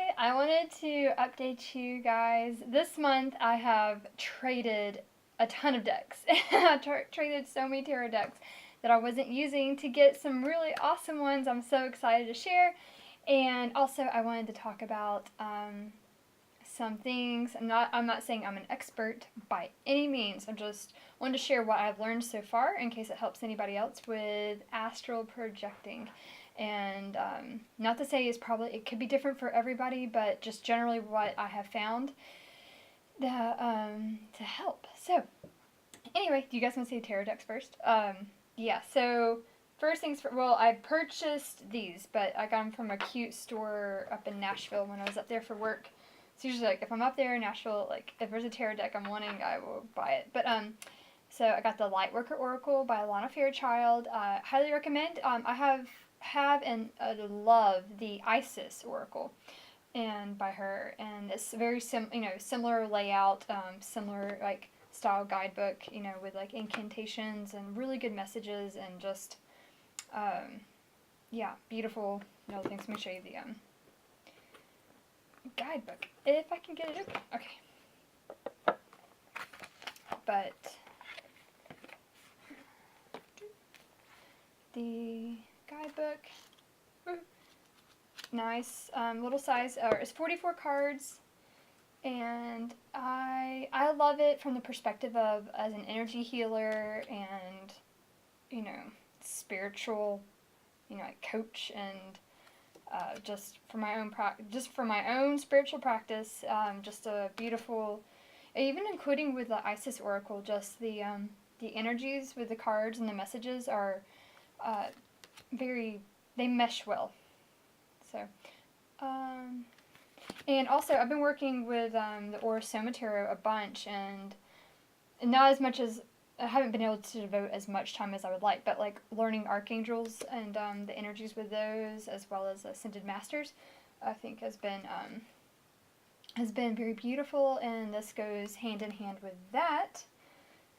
Hi, I wanted to update you guys. This month I have traded a ton of decks. I traded so many tarot decks that I wasn't using to get some really awesome ones I'm so excited to share. And also I wanted to talk about some things. I'm not saying I'm an expert by any means. I'm just wanted to share what I've learned so far in case it helps anybody else with astral projecting. And not to say it could be different for everybody, but just generally what I have found to help. So anyway, do you guys want to see tarot decks first? Yeah. So first things first. Well, I purchased these, but I got them from a cute store up in Nashville when I was up there for work. It's usually like if I'm up there in Nashville, like if there's a tarot deck I'm wanting, I will buy it. But so I got the Lightworker Oracle by Lana Fairchild. Highly recommend. I have and love the Isis Oracle, and by her, and it's very similar layout, similar like style guidebook, with like incantations and really good messages and just yeah, beautiful things. Let me show you the guidebook if I can get it open. Okay, but the guidebook, nice little size. It's 44 cards, and I love it from the perspective of as an energy healer and spiritual like coach, and just for my own spiritual practice, just a beautiful, even including with the Isis Oracle, just the energies with the cards and the messages are they mesh well. So, and also I've been working with the Aura-Soma Tarot a bunch, and not as much as I haven't been able to devote as much time as I would like, but like learning archangels and the energies with those, as well as ascended masters, I think has been very beautiful, and this goes hand in hand with that.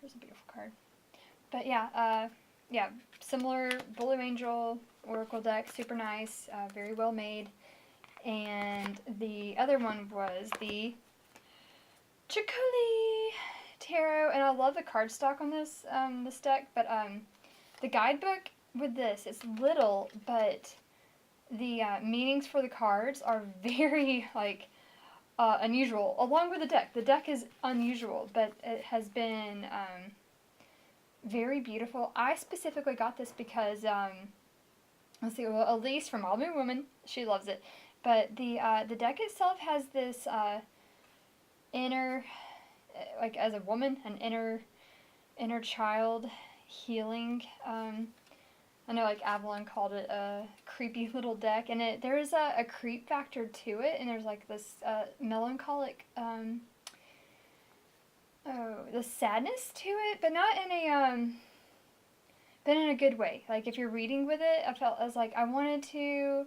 There's a beautiful card, but yeah, similar Blue Angel Oracle deck, super nice, very well made. And the other one was the Chicoli Tarot, and I love the cardstock on this deck, but the guidebook with this is little, but the meanings for the cards are very unusual, along with the deck. The deck is unusual, but it has been very beautiful. I specifically got this because let's see, well, Elise from All Moon Woman, she loves it, but the deck itself has this inner, like as a woman, an inner child healing. I know like Avalon called it a creepy little deck, and there is a creep factor to it, and there's like this melancholic the sadness to it, but not in a good way. Like if you're reading with it, I was like I wanted to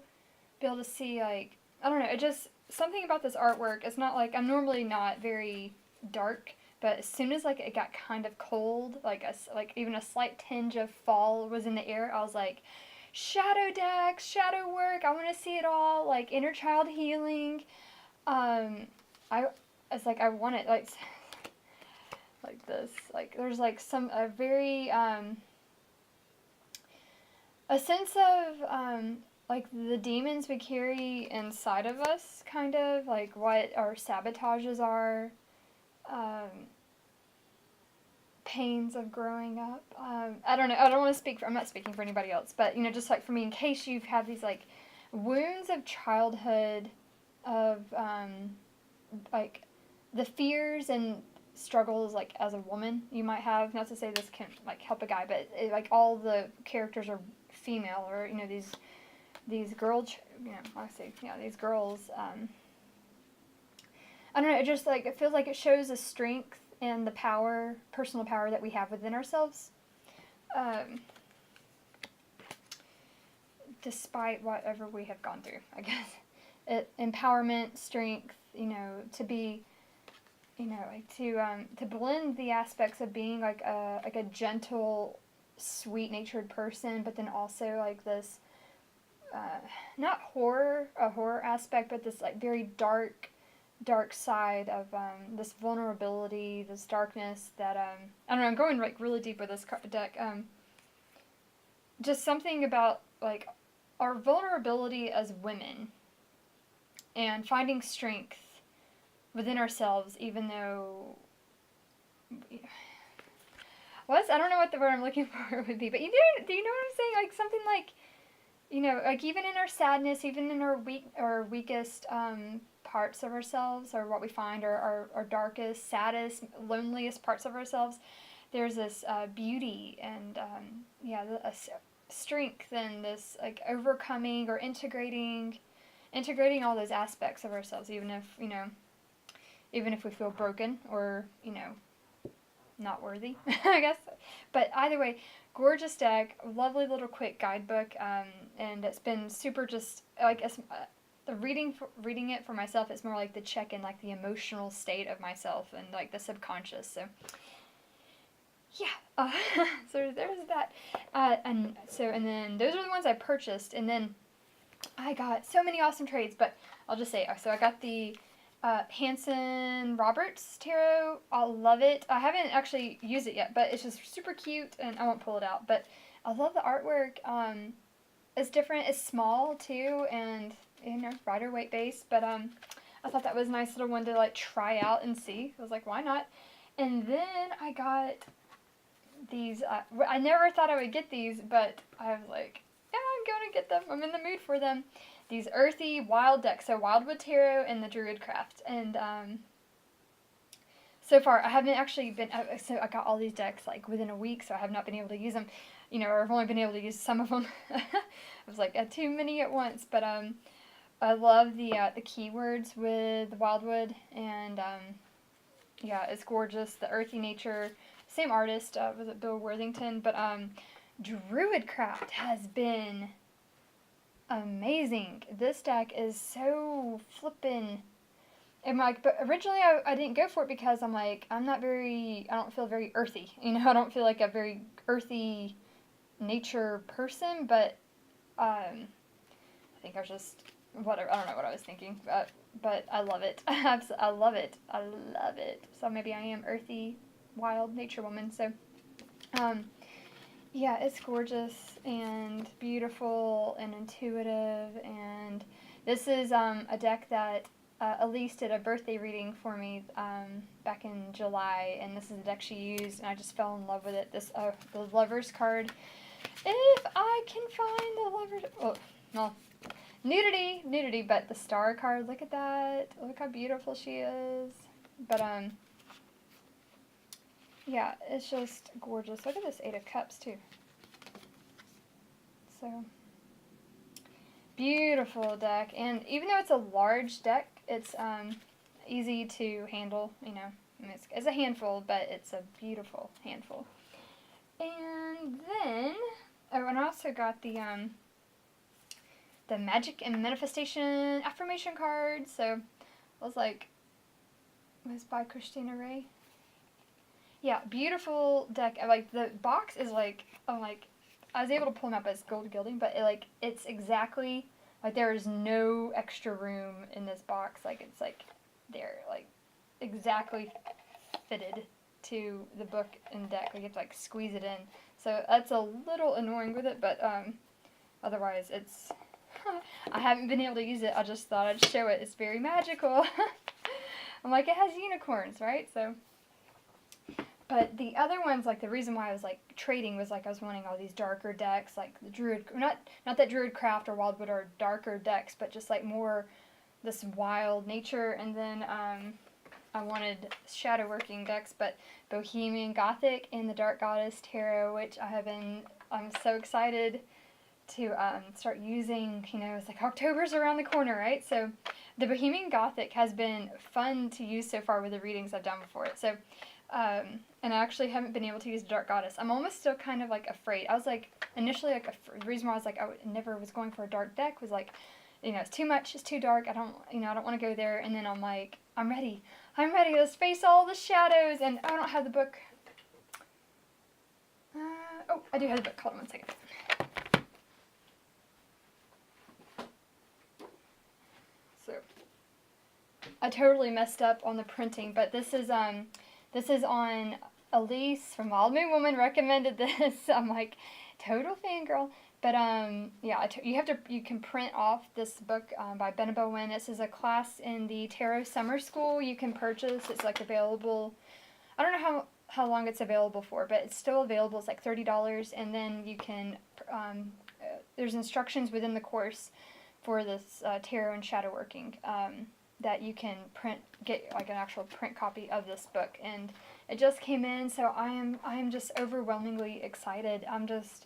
be able to see, like, I don't know, it just something about this artwork. It's not like I'm normally not very dark, but as soon as like it got kind of cold, like even a slight tinge of fall was in the air, I was like, shadow decks, shadow work, I want to see it all, like inner child healing. It's like I want it like this, like there's like a very a sense of like the demons we carry inside of us, kind of like what our sabotages are, pains of growing up. I don't know. I don't want to speak for. I'm not speaking for anybody else, but just like for me, in case you've had these like wounds of childhood, of like the fears and struggles like as a woman you might have. Not to say this can like help a guy, but like all the characters are female, or these girls, I say, these girls, I don't know, it just like, it feels like it shows the strength and the power, personal power that we have within ourselves, despite whatever we have gone through, I guess. Empowerment, strength, to be, like to blend the aspects of being like a gentle, sweet-natured person, but then also like this not a horror aspect, but this like very dark side of this vulnerability, this darkness that I don't know. I'm going like really deep with this deck. Just something about like our vulnerability as women and finding strength within ourselves, even though. I don't know what the word I'm looking for would be, but do you know what I'm saying? Like something like, like even in our sadness, even in our weakest parts of ourselves, or what we find our darkest, saddest, loneliest parts of ourselves, there's this beauty and a strength and this like overcoming or integrating all those aspects of ourselves, even if we feel broken or not worthy, I guess. But either way, gorgeous deck, lovely little quick guidebook, and it's been super just like the reading it for myself. It's more like the check-in, like the emotional state of myself and like the subconscious. So yeah, so there's that, and then those are the ones I purchased, and then I got so many awesome trades. But I'll just say, so I got the Hanson Roberts Tarot. I love it. I haven't actually used it yet, but it's just super cute, and I won't pull it out. But I love the artwork. It's different. It's small too, and rider weight base. But I thought that was a nice little one to like try out and see. I was like, why not? And then I got these. I never thought I would get these, but I was like, yeah, I'm gonna get them. I'm in the mood for them. These earthy wild decks, so Wildwood Tarot and the Druidcraft, and so far I haven't actually been. So I got all these decks like within a week, so I have not been able to use them, or I've only been able to use some of them. I was like too many at once, but I love the keywords with Wildwood, and it's gorgeous. The earthy nature, same artist, was it Bill Worthington, but Druidcraft has been amazing. This deck is so flippin'. And like, but originally I didn't go for it because I'm like, I don't feel very earthy. I don't feel like a very earthy nature person, but I think I was just, whatever, I don't know what I was thinking, but I love it. I love it. I love it. So maybe I am earthy, wild nature woman. So, yeah, it's gorgeous and beautiful and intuitive, and this is a deck that Elise did a birthday reading for me back in July, and this is the deck she used, and I just fell in love with it. This the Lovers card. If I can find the Lovers, well, nudity, but the Star card. Look at that. Look how beautiful she is. But yeah, it's just gorgeous. Look at this Eight of Cups, too. So, beautiful deck. And even though it's a large deck, it's easy to handle, it's a handful, but it's a beautiful handful. And then, and I also got the Magic and Manifestation Affirmation card. So, I was like, it was by Christina Ray. Yeah, beautiful deck. Like the box is like, I was able to pull them up as gold gilding, but it's exactly like there is no extra room in this box. Like it's like they're like exactly fitted to the book and deck. Like you have to like squeeze it in. So that's a little annoying with it, but otherwise it's. I haven't been able to use it. I just thought I'd show it. It's very magical. I'm like, it has unicorns, right? So. But the other ones, like the reason why I was like trading was like I was wanting all these darker decks, like the not that Druidcraft or Wildwood are darker decks, but just like more this wild nature. And then I wanted shadow working decks, but Bohemian Gothic and the Dark Goddess Tarot, which I'm so excited to start using. It's like October's around the corner, right? So the Bohemian Gothic has been fun to use so far with the readings I've done before it. So. And I actually haven't been able to use Dark Goddess. I'm almost still kind of like afraid. I was like initially like the reason why I was like I never was going for a dark deck was like, it's too much, it's too dark. I don't want to go there. And then I'm like, I'm ready. Let's face all the shadows. And I don't have the book. I do have the book. Hold on one second. I totally messed up on the printing, but this is on Elise from Wild Moon Woman recommended this. I'm like total fangirl. But yeah, you can print off this book by Benabo Wynn. This is a class in the Tarot Summer School. You can purchase. It's like available. I don't know how long it's available for, but it's still available. It's like $30, and then you can. There's instructions within the course for this tarot and shadow working that you can get like an actual print copy of this book, and it just came in, so I am just overwhelmingly excited. I'm just,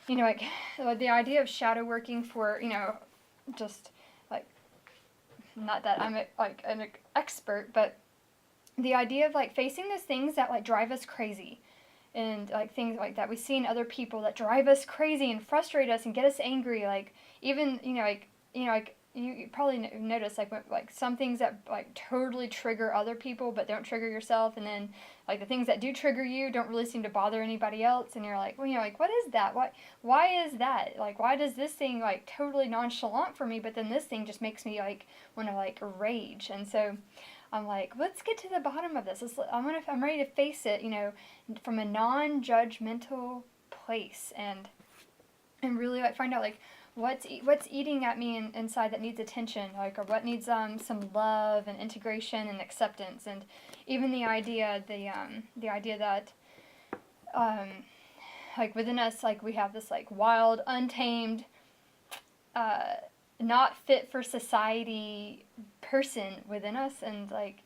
like the idea of shadow working for, just like, not that I'm like an expert, but the idea of like facing those things that like drive us crazy, and like things like that we see in other people that drive us crazy and frustrate us and get us angry, like even like you probably notice like some things that like totally trigger other people but don't trigger yourself, and then like the things that do trigger you don't really seem to bother anybody else, and you're like, well, like, what is that, why is that, like, why does this thing like totally nonchalant for me, but then this thing just makes me like want to like rage. And so I'm like, let's get to the bottom of this. I'm ready to face it, from a non-judgmental place, and really like find out like what's eating at me inside that needs attention, like, or what needs some love and integration and acceptance, and even the idea that like within us, like we have this like wild, untamed, not fit for society person within us, and like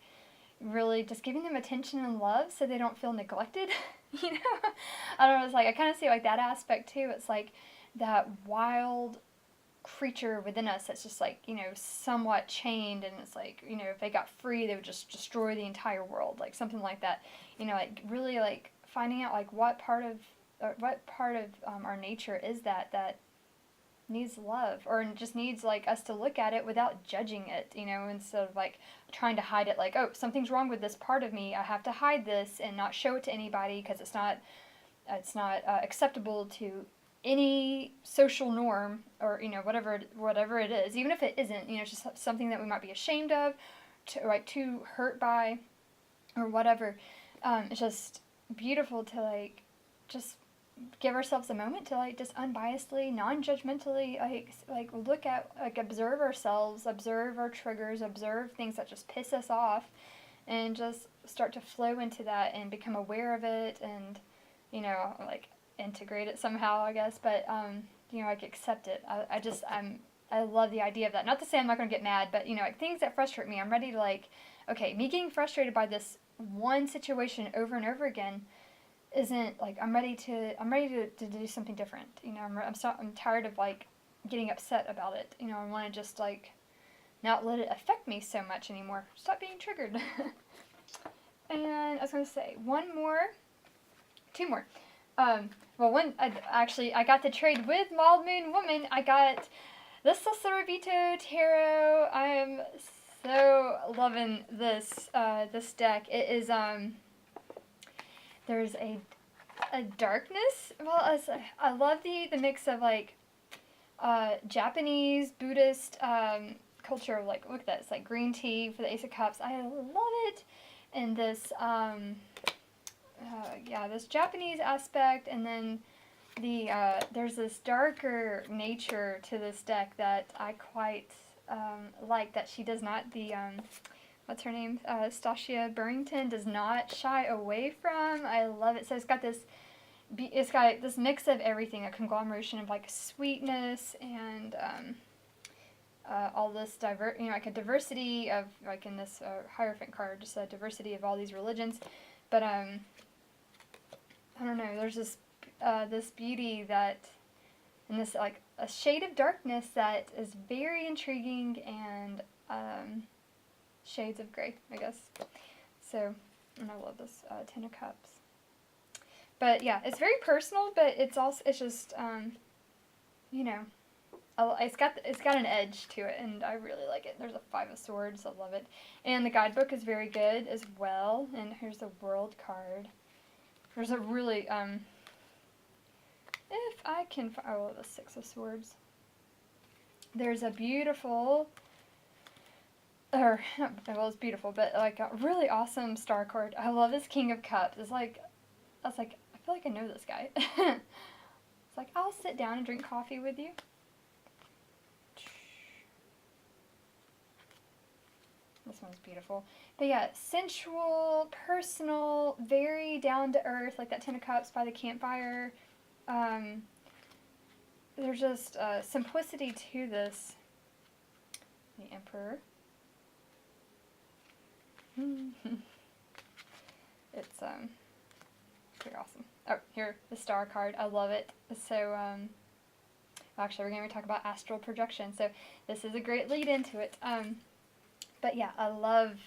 really just giving them attention and love so they don't feel neglected. I don't know, it's like I kind of see like that aspect too. It's like that wild creature within us that's just like, somewhat chained, and it's like, if they got free they would just destroy the entire world, like something like that. Like really like finding out like what part of our nature is that needs love, or just needs like us to look at it without judging it, instead of like trying to hide it, like, oh, something's wrong with this part of me, I have to hide this and not show it to anybody because it's not acceptable to any social norm, or whatever it is, even if it isn't, it's just something that we might be ashamed of, too hurt by, or whatever. It's just beautiful to like just give ourselves a moment to like just unbiasedly, non-judgmentally like look at, like, observe ourselves, observe our triggers, observe things that just piss us off, and just start to flow into that and become aware of it, and like integrate it somehow, I guess, but like accept it. I love the idea of that. Not to say I'm not going to get mad, but like things that frustrate me, I'm ready to like, okay, me getting frustrated by this one situation over and over again isn't like, I'm ready to do something different. I'm tired of like getting upset about it. I want to just like not let it affect me so much anymore. Stop being triggered. And I was going to say two more. Well, one, I got to trade with Wild Moon Woman. I got the Sasorabito Tarot. I am so loving this deck. It is there's a darkness. Well, I love the mix of like Japanese Buddhist culture. Like, look at that. It's like green tea for the Ace of Cups. I love it. And this this Japanese aspect, and then there's this darker nature to this deck that I quite like, that she does not, what's her name, Stacia Burrington, does not shy away from. I love it. So it's got this mix of everything, a conglomeration of like sweetness and all this like a diversity of, like in this Hierophant card, just a diversity of all these religions. But I don't know, there's this beauty that, and this like a shade of darkness that is very intriguing, and shades of gray, I guess. So, and I love this Ten of Cups. But yeah, it's very personal, but it's just it's got an edge to it, and I really like it. There's a Five of Swords, I love it. And the guidebook is very good as well. And here's the World card. There's a really, if I can, the Six of Swords. There's a beautiful or well, it's beautiful, but like a really awesome star card. I love this King of Cups. It's like I was like, I feel like I know this guy. It's like I'll sit down and drink coffee with you. This one's beautiful. But yeah, sensual, personal, very down to earth, like that Ten of Cups by the campfire. Um, there's just simplicity to this. The Emperor. It's pretty awesome. Oh, here, the star card. I love it. So, actually, we're going to talk about astral projection. So, this is a great lead into it. But yeah, I love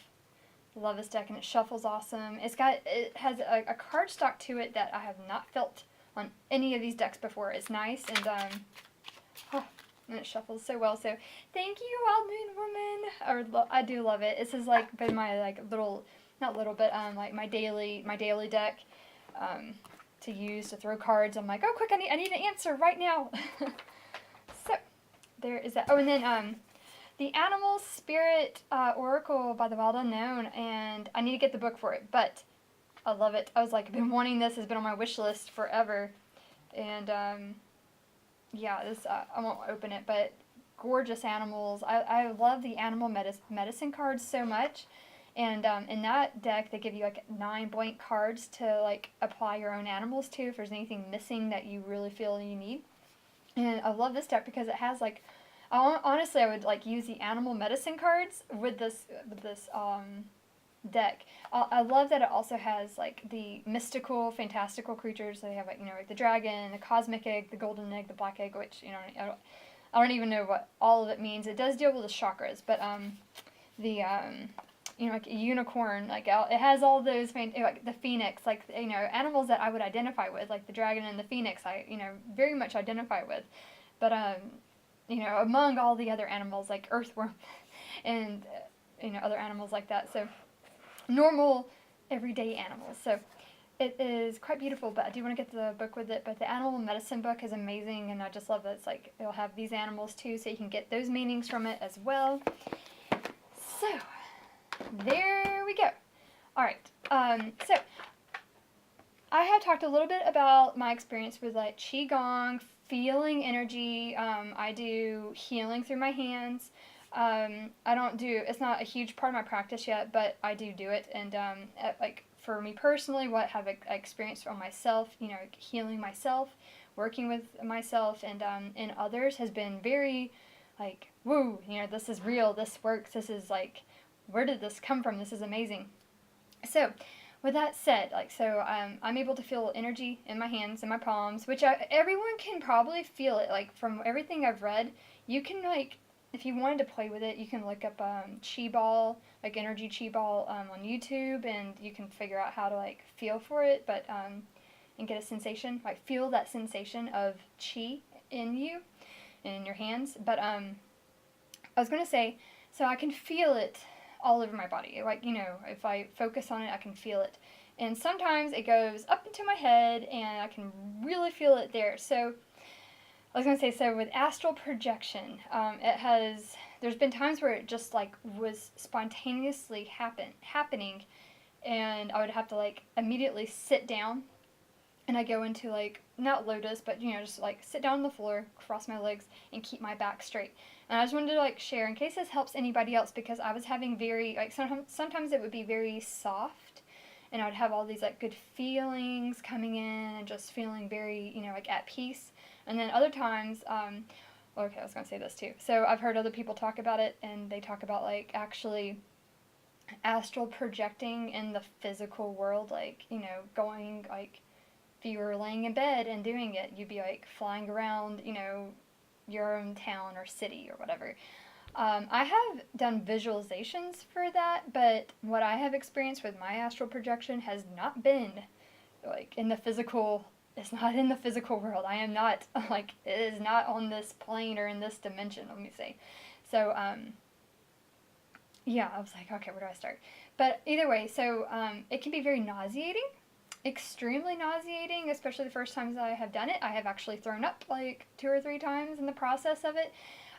this deck, and it shuffles awesome. It has a card stock to it that I have not felt on any of these decks before. It's nice, and and it shuffles so well. So thank you, Wild Moon Woman. I do love it. This has like been my like little, not little, but like my daily deck to use to throw cards. I'm like, oh, quick, I need an answer right now. So there is that. Oh, and then the Animal Spirit Oracle by the Wild Unknown, and I need to get the book for it, but I love it. I was like, I've been wanting this. It's been on my wish list forever, and yeah, this I won't open it, but gorgeous animals. I love the animal medicine cards so much, and in that deck they give you like 9 blank cards to like apply your own animals to if there's anything missing that you really feel you need. And I love this deck because it has like, honestly, I would like use the animal medicine cards with this deck. I love that it also has like the mystical, fantastical creatures. So they have like like the dragon, the cosmic egg, the golden egg, the black egg, which I don't even know what all of it means. It does deal with the chakras, but the like a unicorn, like it has all those like the phoenix, like animals that I would identify with, like the dragon and the phoenix. I very much identify with, but among all the other animals like earthworm and other animals like that. So normal, everyday animals. So it is quite beautiful, but I do want to get the book with it. But the animal medicine book is amazing, and I just love that it's like it'll have these animals too, so you can get those meanings from it as well. So there we go. All right. So I have talked a little bit about my experience with like qigong, feeling energy. I do healing through my hands. It's not a huge part of my practice yet, but I do it. And like for me personally, what have I experienced on myself, healing myself, working with myself and others has been very like, woo, this is real, this works, this is like, where did this come from? This is amazing. So with that said, I'm able to feel energy in my hands and my palms, which everyone can probably feel it. Like from everything I've read, you can like, if you wanted to play with it, you can look up chi ball, like energy chi ball on YouTube, and you can figure out how to like feel for it, but and get a sensation, like feel that sensation of chi in you, in your hands. But I was gonna say, so I can feel it all over my body. Like, if I focus on it, I can feel it. And sometimes it goes up into my head, and I can really feel it there. So I was going to say, so with astral projection, there's been times where it just like was spontaneously happening, and I would have to like immediately sit down, and I go into like, not lotus, but just like sit down on the floor, cross my legs, and keep my back straight. And I just wanted to like share in case this helps anybody else, because I was having very like sometimes it would be very soft, and I would have all these like good feelings coming in and just feeling very like at peace. And then other times, okay, I was going to say this too. So I've heard other people talk about it, and they talk about like actually astral projecting in the physical world, like going like, if you were laying in bed and doing it, you'd be like flying around your own town or city or whatever. I have done visualizations for that, but what I have experienced with my astral projection has not been like in the physical. It's not in the physical world. I am not like, it is not on this plane or in this dimension, let me say. So yeah, I was like, okay, where do I start? But either way, so it can be very nauseating, extremely nauseating, especially the first times I have done it. I have actually thrown up like 2 or 3 times in the process of it.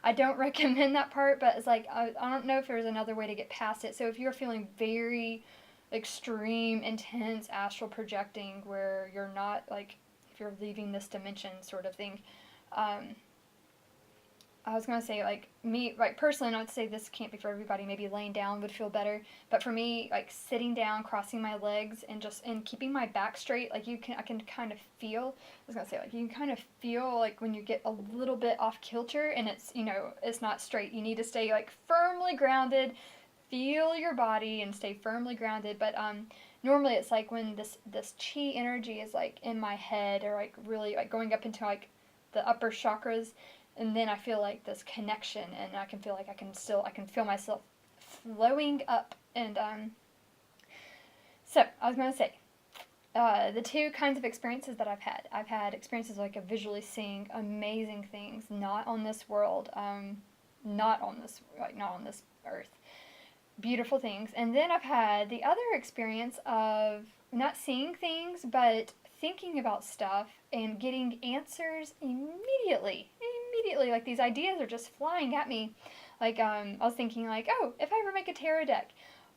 I don't recommend that part, but it's like, I don't know if there's another way to get past it. So if you're feeling very extreme, intense astral projecting where you're not like, if you're leaving this dimension sort of thing, um, I was gonna say like me like personally not to say this can't be for everybody, maybe laying down would feel better, but for me like sitting down, crossing my legs and just and keeping my back straight, like I can kind of feel, I was gonna say like you can kind of feel like when you get a little bit off kilter and it's, you know, it's not straight, you need to stay like firmly grounded, feel your body and stay firmly grounded. But normally it's like when this chi energy is like in my head or like really like going up into like the upper chakras, and then I feel like this connection, and I can feel like I can feel myself flowing up. And so I was gonna say, the two kinds of experiences that I've had experiences like of visually seeing amazing things, not on this world, not on this earth, beautiful things. And then I've had the other experience of not seeing things, but thinking about stuff and getting answers immediately. Immediately, like these ideas are just flying at me. Like I was thinking like, oh, if I ever make a tarot deck,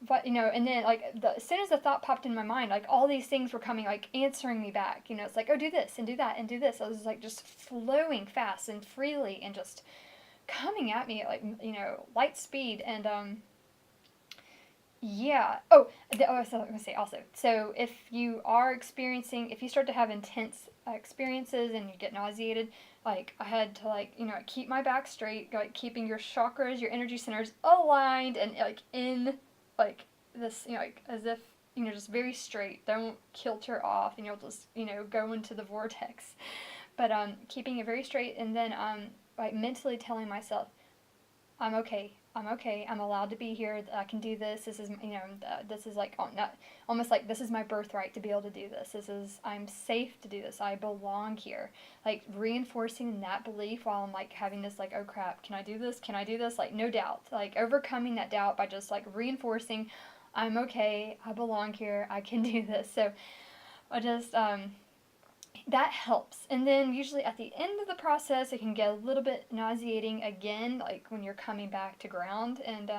but you know, and then like as soon as the thought popped in my mind, like all these things were coming, like answering me back. You know, it's like, oh, do this and do that and do this. I was like just flowing fast and freely and just coming at me at like, you know, light speed. And yeah. Oh, I was going to say also. So if you are experiencing, if you start to have intense experiences and you get nauseated, like I had to like, you know, keep my back straight, like keeping your chakras, your energy centers aligned and like in like this, you know, like as if, you know, just very straight. Don't kilter off and you'll just, you know, go into the vortex. But keeping it very straight and then like mentally telling myself, I'm okay. I'm okay. I'm allowed to be here. I can do this. This is, you know, this is like not almost like this is my birthright to be able to do this. This is, I'm safe to do this. I belong here. Like reinforcing that belief while I'm like having this like, oh crap, can I do this? Can I do this? Like no doubt. Like overcoming that doubt by just like reinforcing, I'm okay. I belong here. I can do this. So I just that helps. And then usually at the end of the process, it can get a little bit nauseating again, like when you're coming back to ground. And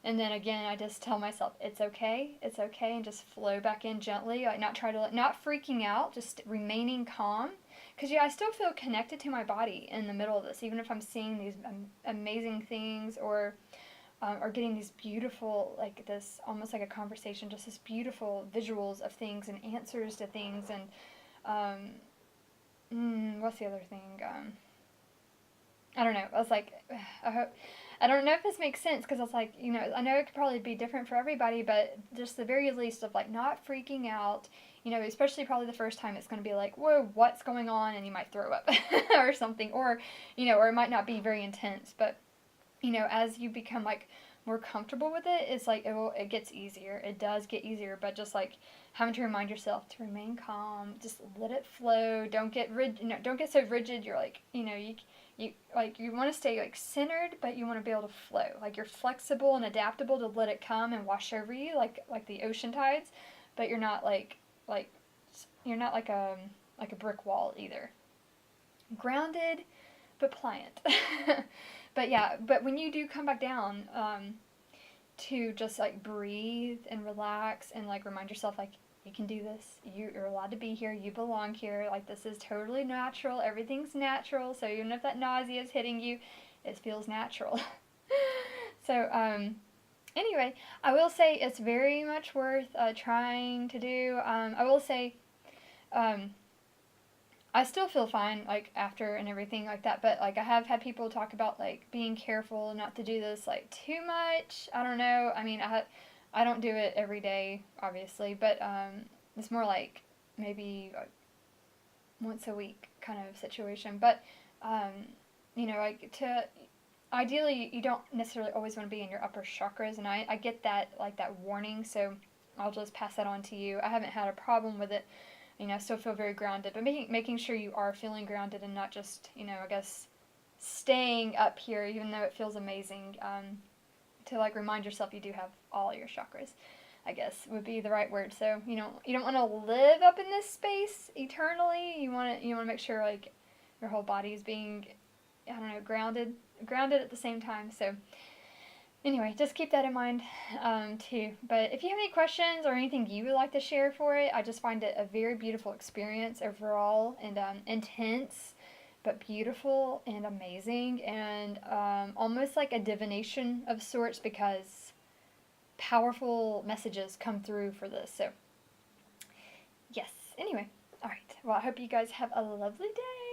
then again, I just tell myself it's okay, and just flow back in gently. Like not try to, not freaking out, just remaining calm. Because yeah, I still feel connected to my body in the middle of this, even if I'm seeing these amazing things or getting these beautiful, like this, almost like a conversation, just this beautiful visuals of things and answers to things. And what's the other thing? I don't know. I was like, I don't know if this makes sense because I was like, you know, I know it could probably be different for everybody, but just the very least of like not freaking out, you know, especially probably the first time it's going to be like, whoa, what's going on? And you might throw up or something, or, you know, or it might not be very intense, but, you know, as you become like more comfortable with it, it's like it gets easier. It does get easier, but just like having to remind yourself to remain calm, just let it flow. Don't get rigid. You know, don't get so rigid. You're like, you know, you like you want to stay like centered, but you want to be able to flow. Like you're flexible and adaptable to let it come and wash over you, like the ocean tides, but you're not like you're not like a brick wall either. Grounded, but pliant. But yeah, but when you do come back down, to just like breathe and relax and like remind yourself like you can do this. You're allowed to be here. You belong here. Like this is totally natural. Everything's natural. So even if that nausea is hitting you, it feels natural. So anyway, I will say it's very much worth trying to do. I will say. I still feel fine, like, after and everything like that, but, like, I have had people talk about, like, being careful not to do this, like, too much. I don't know. I mean, I don't do it every day, obviously, but, it's more like maybe like, once a week kind of situation. But, you know, like, ideally, you don't necessarily always want to be in your upper chakras, and I get that, like, that warning, so I'll just pass that on to you. I haven't had a problem with it. You know, I still feel very grounded, but making sure you are feeling grounded and not just, you know, I guess, staying up here, even though it feels amazing, to, like, remind yourself you do have all your chakras, I guess, would be the right word. So, you know, you don't want to live up in this space eternally. You want to make sure, like, your whole body is being, I don't know, grounded, grounded at the same time. So anyway, just keep that in mind too. But if you have any questions or anything you would like to share for it, I just find it a very beautiful experience overall, and intense, but beautiful and amazing, and almost like a divination of sorts, because powerful messages come through for this. So yes, anyway, all right. Well, I hope you guys have a lovely day.